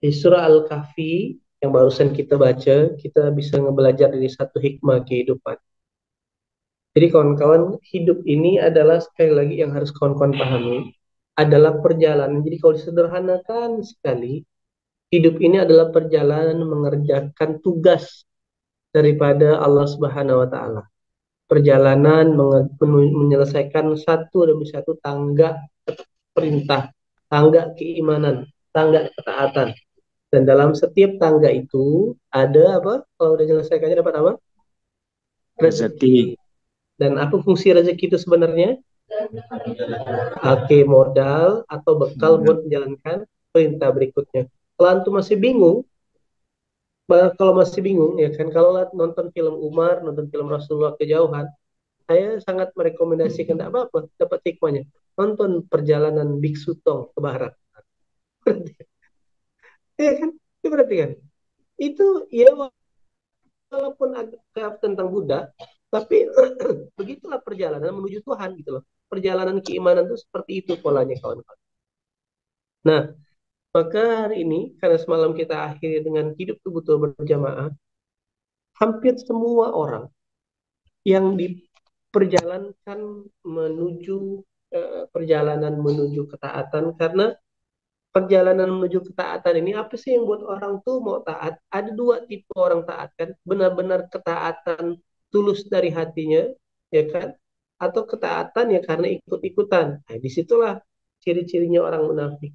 Di surah Al-Kahfi yang barusan kita baca, kita bisa ngebelajar dari satu hikmah kehidupan. Jadi kawan-kawan, hidup ini adalah sekali lagi yang harus kawan-kawan pahami, adalah perjalanan. Jadi kalau disederhanakan sekali, hidup ini adalah perjalanan mengerjakan tugas daripada Allah Subhanahu wa taala. Perjalanan menyelesaikan satu demi satu tangga perintah, tangga keimanan, tangga ketaatan. Dan dalam setiap tangga itu ada apa? Kalau udah menyelesaikannya dapat apa? Rezeki. rezeki. Dan apa fungsi rezeki itu sebenarnya? Oke, modal atau bekal buat menjalankan perintah berikutnya. Kalau antum masih bingung, kalau masih bingung ya kan, kalau nonton film Umar, nonton film Rasulullah Kejauhan, saya sangat merekomendasikan, tidak apa-apa, dapat hikmahnya. Nonton perjalanan Biksu Tong ke barat. Ya kan? Itu berarti kan? Itu ya walaupun agak tentang Buddha, tapi begitulah perjalanan menuju Tuhan gitu loh. Perjalanan keimanan itu seperti itu polanya kawan-kawan. Nah, maka hari ini karena semalam kita akhiri dengan hidup itu betul berjamaah, hampir semua orang yang diperjalankan menuju perjalanan menuju ketaatan, karena perjalanan menuju ketaatan ini apa sih yang buat orang tuh mau taat? Ada dua tipe orang taat kan, benar-benar ketaatan tulus dari hatinya, ya kan? Atau ketaatan ya karena ikut-ikutan. Nah, disitulah ciri-cirinya orang munafik.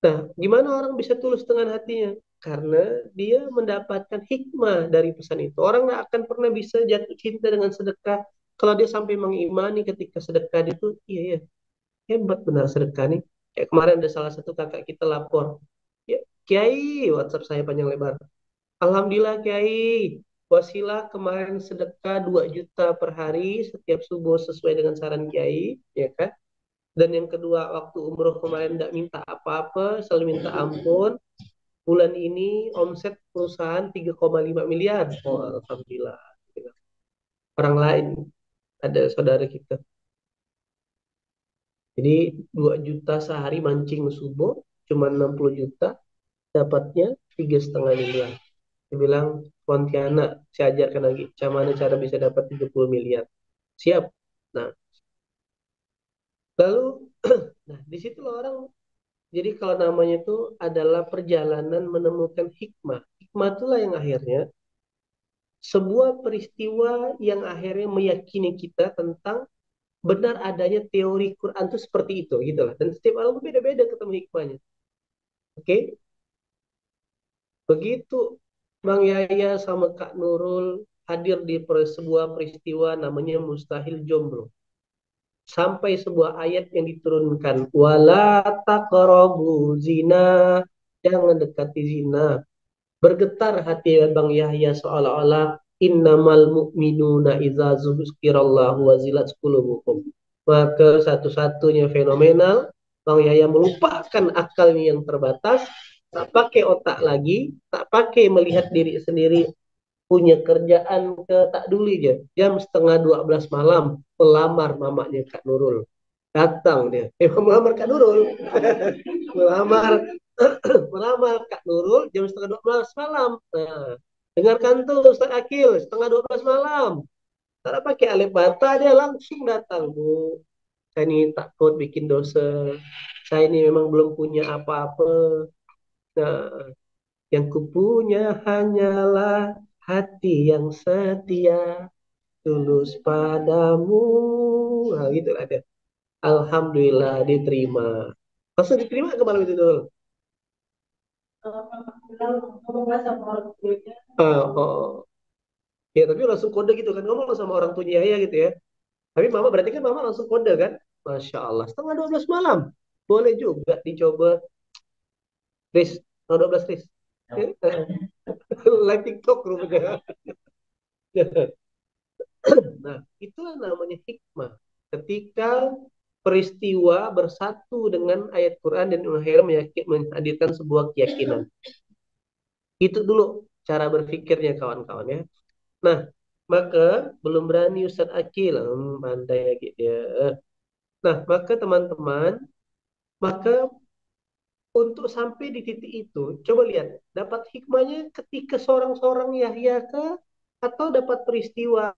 Nah, gimana orang bisa tulus dengan hatinya? Karena dia mendapatkan hikmah dari pesan itu. Orang nggak akan pernah bisa jatuh cinta dengan sedekah kalau dia sampai mengimani ketika sedekah itu, iya ya, hebat benar sedekah nih. Kayak kemarin ada salah satu kakak kita lapor, ya, Kiai, WhatsApp saya panjang lebar. Alhamdulillah Kiai, wasilah kemarin sedekah 2 juta per hari setiap subuh sesuai dengan saran Kiai, ya kan? Dan yang kedua, waktu umroh kemarin tidak minta apa-apa, selalu minta ampun. Bulan ini omset perusahaan 3,5 miliar. Oh, alhamdulillah. Orang lain, ada saudara kita. Jadi 2 juta sehari mancing subuh, cuma 60 juta, dapatnya 3,5 miliar. Dia bilang, Pontianak, saya ajarkan lagi, mana cara bisa dapat 30 miliar. Siap. Nah, lalu, nah disitulah orang. Jadi kalau namanya itu adalah perjalanan menemukan hikmah. Hikmah itulah yang akhirnya sebuah peristiwa yang akhirnya meyakini kita tentang benar adanya teori Quran itu seperti itu, gitu lah. Dan setiap orang beda-beda ketemu hikmahnya. Oke, begitu Bang Yaya sama Kak Nurul hadir di sebuah peristiwa namanya mustahil jomblo. Sampai sebuah ayat yang diturunkan, wala taqrabu zina, jangan dekati zina. Bergetar hati Bang Yahya seolah-olah innamal mu'minuna idza zukirallahu wazilat qulubuhum. Maka satu-satunya fenomenal, Bang Yahya melupakan akalnya yang terbatas, tak pakai otak lagi, tak pakai melihat diri sendiri, punya kerjaan ke tak dulu aja. Jam setengah 12 malam pelamar mamanya Kak Nurul. Datang dia. Melamar Kak Nurul. melamar melamar Kak Nurul jam setengah 12 malam. Nah, dengarkan tuh Ustaz Akil, setengah 12 malam. Karena pakai alif bata dia langsung datang, Bu. Saya ini takut bikin dosa. Saya ini memang belum punya apa-apa. Nah, yang kupunya hanyalah hati yang setia, tulus padamu. Nah, gitu ada. Alhamdulillah diterima. Langsung diterima ke malam itu dulu. Oh, ya tapi langsung kode gitu kan, ngomong sama orang tuanya ya gitu ya. Tapi mama berarti kan mama langsung kode kan. Masya Allah, setengah 12 malam. Boleh juga dicoba. Riz, setengah 12 Riz. Live TikTok rupanya. Nah, itulah namanya hikmah. Ketika peristiwa bersatu dengan ayat Quran dan akhirnya menghadirkan sebuah keyakinan. Itu dulu cara berpikirnya kawan-kawan ya. Nah, maka belum berani Ustadz Akil, pandai lagi dia. Nah, maka teman-teman, maka untuk sampai di titik itu, coba lihat, dapat hikmahnya ketika seorang-seorang Yahya ke, atau dapat peristiwa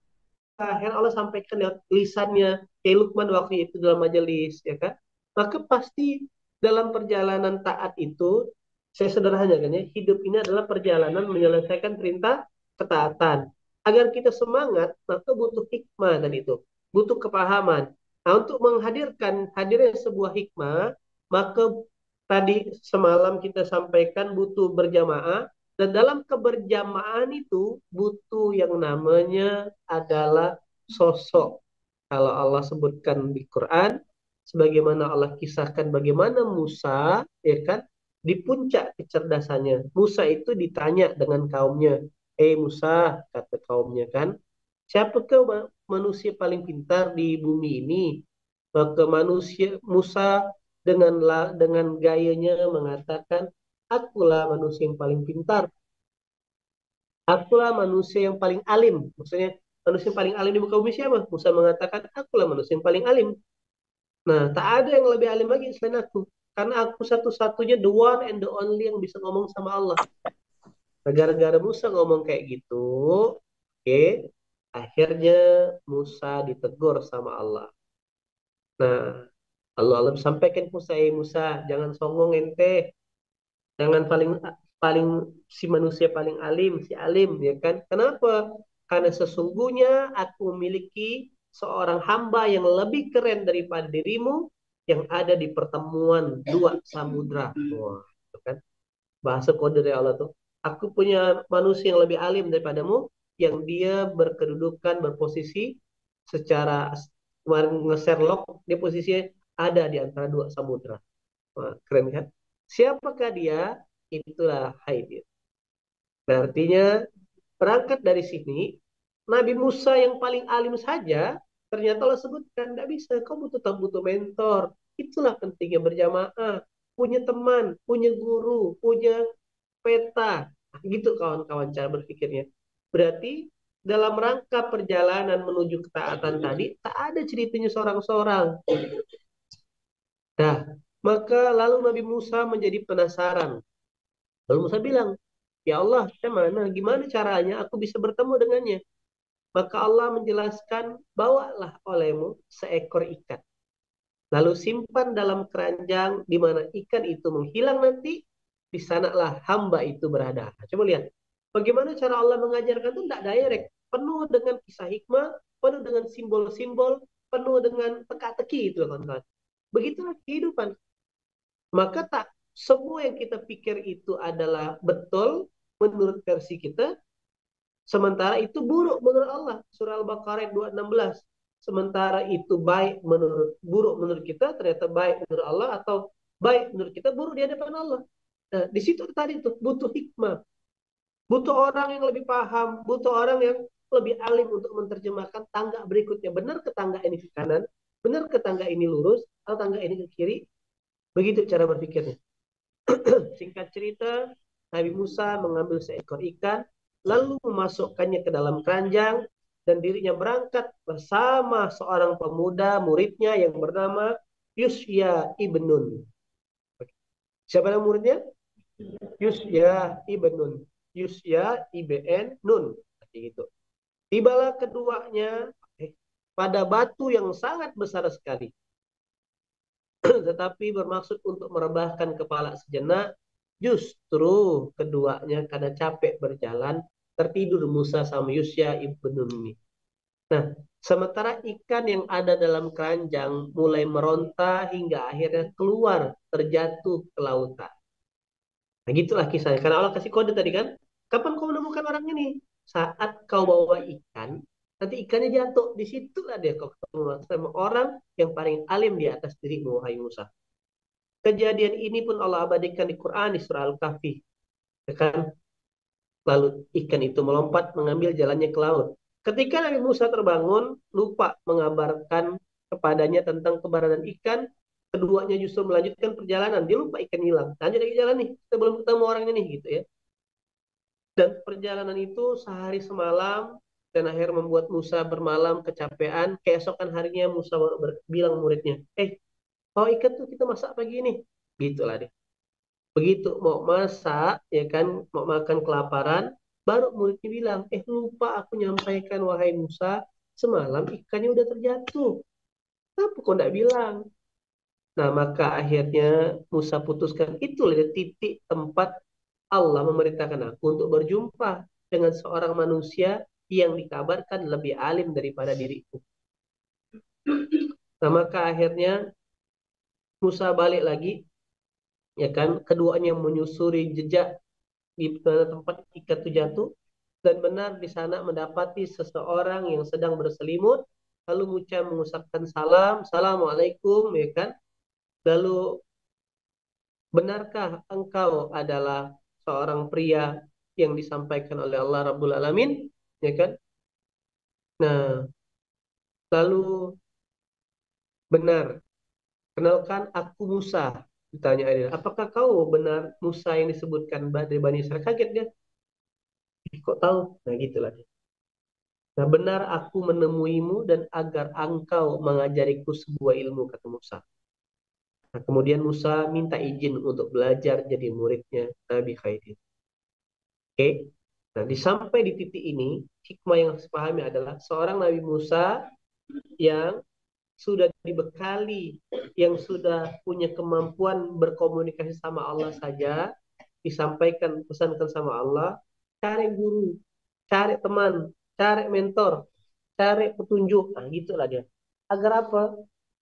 yang Allah sampaikan lewat lisannya kayak Lukman waktu itu dalam majelis, ya kan? Maka pasti dalam perjalanan taat itu, saya sederhana kan ya, hidup ini adalah perjalanan menyelesaikan perintah ketaatan. Agar kita semangat, maka butuh hikmah dan itu, butuh kepahaman. Nah, untuk menghadirkan hadirnya sebuah hikmah, maka tadi semalam kita sampaikan butuh berjamaah, dan dalam keberjamaah itu butuh yang namanya adalah sosok. Kalau Allah sebutkan di Quran, sebagaimana Allah kisahkan bagaimana Musa, ya kan, di puncak kecerdasannya. Musa itu ditanya dengan kaumnya, Musa, kata kaumnya kan, siapakah manusia paling pintar di bumi ini? Maka manusia Musa dengan gayanya mengatakan, akulah manusia yang paling pintar, akulah manusia yang paling alim. Maksudnya manusia yang paling alim di muka bumi siapa? Musa mengatakan, akulah manusia yang paling alim. Nah, tak ada yang lebih alim lagi selain aku. Karena aku satu-satunya the one and the only yang bisa ngomong sama Allah. Nah, gara-gara Musa ngomong kayak gitu, oke, akhirnya Musa ditegur sama Allah. Nah, Allah sampaikan ke Musa, Musa, jangan songong ente, jangan paling paling si manusia paling alim, si alim, ya kan? Kenapa? Karena sesungguhnya aku memiliki seorang hamba yang lebih keren daripada dirimu yang ada di pertemuan dua samudra. Wah, itu kan bahasa kode dari Allah tuh. Aku punya manusia yang lebih alim daripadamu, yang dia berkedudukan, berposisi secara kemarin nge-Sherlock, dia posisinya ada di antara dua samudra. Wah, keren kan? Siapakah dia? Itulah Haidir. Nah, artinya berangkat dari sini, Nabi Musa yang paling alim saja, ternyata Allah sebutkan, tidak bisa, kau butuh mentor. Itulah pentingnya berjamaah. Punya teman, punya guru, punya peta. Nah, gitu kawan-kawan cara berpikirnya. Berarti dalam rangka perjalanan menuju ketaatan tadi, tak ada ceritanya seorang-seorang. Nah, maka lalu Nabi Musa menjadi penasaran. Lalu Musa bilang, ya Allah, gimana caranya aku bisa bertemu dengannya? Maka Allah menjelaskan, bawalah olehmu seekor ikan. Lalu simpan dalam keranjang di mana ikan itu menghilang nanti, di sanalah hamba itu berada. Coba lihat, bagaimana cara Allah mengajarkan itu tidak direct, penuh dengan kisah hikmah, penuh dengan simbol-simbol, penuh dengan teka-teki itu, kawan-kawan. Begitulah kehidupan. Maka tak semua yang kita pikir itu adalah betul menurut versi kita, sementara itu buruk menurut Allah. Surah Al-Baqarah 216. Sementara itu buruk menurut kita, ternyata baik menurut Allah, atau baik menurut kita, buruk di hadapan Allah. Nah, di situ tadi tuh butuh hikmah, butuh orang yang lebih paham, butuh orang yang lebih alim untuk menerjemahkan tangga berikutnya. Benar ke tangga ini ke kanan, benar ke tangga ini lurus, atau tangga ini ke kiri. Begitu cara berpikirnya. Singkat cerita, Nabi Musa mengambil seekor ikan, lalu memasukkannya ke dalam keranjang, dan dirinya berangkat bersama seorang pemuda muridnya yang bernama Yusya ibn Nun. Siapa nama muridnya? Yusya ibn Nun. Yusya ibn Nun. Gitu. Tibalah keduanya pada batu yang sangat besar sekali. Tetapi bermaksud untuk merebahkan kepala sejenak, justru keduanya karena capek berjalan, tertidur Musa sama Yusya ibn Nun ini. Nah, sementara ikan yang ada dalam keranjang mulai meronta hingga akhirnya keluar, terjatuh ke lautan. Nah, gitulah kisahnya. Karena Allah kasih kode tadi kan, kapan kau menemukan orang ini? Saat kau bawa ikan, nanti ikannya jatuh. Disitulah dia kau ketemu sama orang yang paling alim di atas dirimu, wahai Musa. Kejadian ini pun Allah abadikan di Quran di surah Al-Kahfi. Ya kan? Lalu ikan itu melompat mengambil jalannya ke laut. Ketika Nabi Musa terbangun, lupa mengabarkan kepadanya tentang keberadaan ikan, keduanya justru melanjutkan perjalanan. Dia lupa ikan hilang. Lanjut lagi jalan nih, kita belum ketemu orangnya nih gitu ya. Dan perjalanan itu sehari semalam, dan akhirnya membuat Musa bermalam kecapean. Keesokan harinya Musa bilang muridnya, oh ikan tuh kita masak pagi ini. Gitulah deh. Begitu mau masak, ya kan, mau makan kelaparan, baru muridnya bilang, lupa aku nyampaikan wahai Musa, semalam ikannya udah terjatuh. Kenapa kau nggak bilang? Nah, maka akhirnya Musa putuskan, itulah titik tempat Allah memerintahkan aku untuk berjumpa dengan seorang manusia yang dikabarkan lebih alim daripada diriku. Nah, maka akhirnya Musa balik lagi, ya kan, keduanya menyusuri jejak di tempat ikat itu jatuh, dan benar di sana mendapati seseorang yang sedang berselimut, lalu Musa mengucapkan salam, Assalamualaikum, ya kan, lalu, benarkah engkau adalah seorang pria yang disampaikan oleh Allah Rabbul Alamin, ya kan? Nah, lalu, benar, kenalkan aku Musa. Ditanya dia, apakah kau benar Musa yang disebutkan dari Bani Israel? Kaget dia, kok tahu? Nah, gitulah dia. Nah, benar aku menemuimu dan agar engkau mengajariku sebuah ilmu, kata Musa. Nah, kemudian Musa minta izin untuk belajar jadi muridnya Nabi Khidir. Oke. Nah, sampai di titik ini, hikmah yang saya pahami adalah seorang Nabi Musa yang sudah dibekali, yang sudah punya kemampuan berkomunikasi sama Allah saja, disampaikan, pesankan sama Allah, cari guru, cari teman, cari mentor, cari petunjuk. Nah, gitulah dia. Agar apa?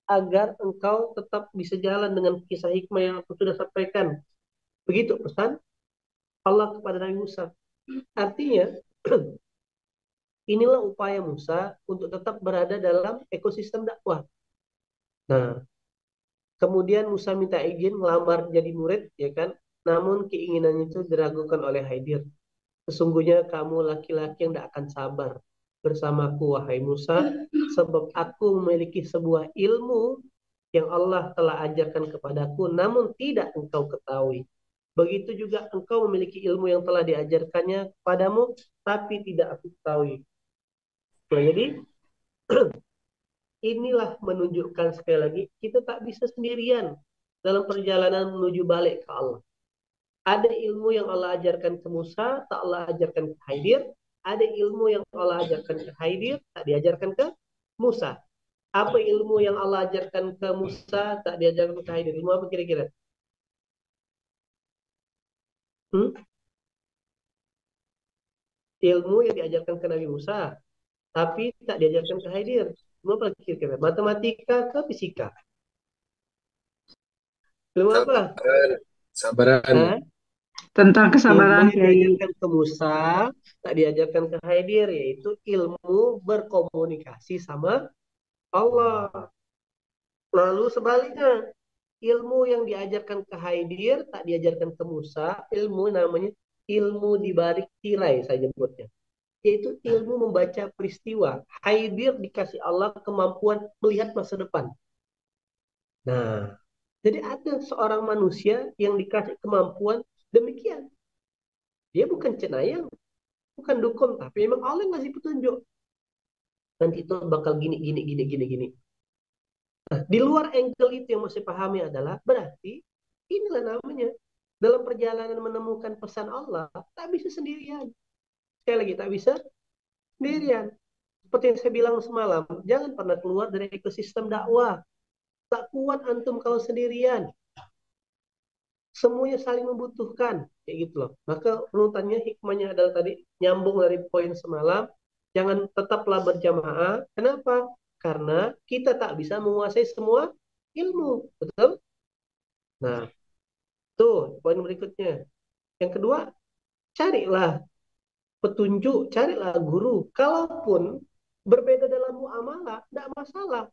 Agar engkau tetap bisa jalan dengan kisah hikmah yang aku sudah sampaikan. Begitu pesan Allah kepada Nabi Musa. Artinya, inilah upaya Musa untuk tetap berada dalam ekosistem dakwah. Nah, kemudian Musa minta izin melamar jadi murid, ya kan? Namun keinginannya itu diragukan oleh Khidir. Sesungguhnya kamu laki-laki yang tidak akan sabar bersamaku, wahai Musa, sebab aku memiliki sebuah ilmu yang Allah telah ajarkan kepadaku, namun tidak engkau ketahui. Begitu juga engkau memiliki ilmu yang telah diajarkannya kepadamu, tapi tidak aku ketahui. Nah, jadi inilah menunjukkan sekali lagi, kita tak bisa sendirian dalam perjalanan menuju balik ke Allah. Ada ilmu yang Allah ajarkan ke Musa, tak Allah ajarkan ke Khidir. Ada ilmu yang Allah ajarkan ke Khidir, tak diajarkan ke Musa. Apa ilmu yang Allah ajarkan ke Musa, tak diajarkan ke Khidir? Ilmu apa kira-kira? Hmm? Ilmu yang diajarkan ke Nabi Musa, tapi tak diajarkan ke Khidir. Ilmu apa kira-kira? Matematika ke fisika? Ilmu apa? Sabaran, sabaran. Hah? Tentang Ilmu kesabaran, yang Kiai. diajarkan ke Musa, tak diajarkan ke Khidir, yaitu ilmu berkomunikasi sama Allah. Lalu sebaliknya, ilmu yang diajarkan ke Khidir tak diajarkan ke Musa, ilmu namanya ilmu di balik tirai, saya sebutnya. Yaitu ilmu membaca peristiwa. Khidir dikasih Allah kemampuan melihat masa depan. Nah, jadi ada seorang manusia yang dikasih kemampuan demikian. Dia bukan cenayang, bukan dukun, tapi memang Allah yang ngasih petunjuk. Nanti itu bakal gini, gini, gini, gini, gini. Nah, di luar angle itu yang mesti pahami adalah berarti inilah namanya dalam perjalanan menemukan pesan Allah tak bisa sendirian. Sekali lagi tak bisa sendirian. Seperti yang saya bilang semalam, jangan pernah keluar dari ekosistem dakwah. Tak kuat antum kalau sendirian. Semuanya saling membutuhkan, kayak gitu loh. Maka runutannya, hikmahnya adalah tadi nyambung dari poin semalam, jangan, tetaplah berjamaah. Kenapa? Karena kita tak bisa menguasai semua ilmu, betul? Nah, tuh poin berikutnya. Yang kedua, carilah petunjuk, carilah guru. Kalaupun berbeda dalam muamalah, tidak masalah.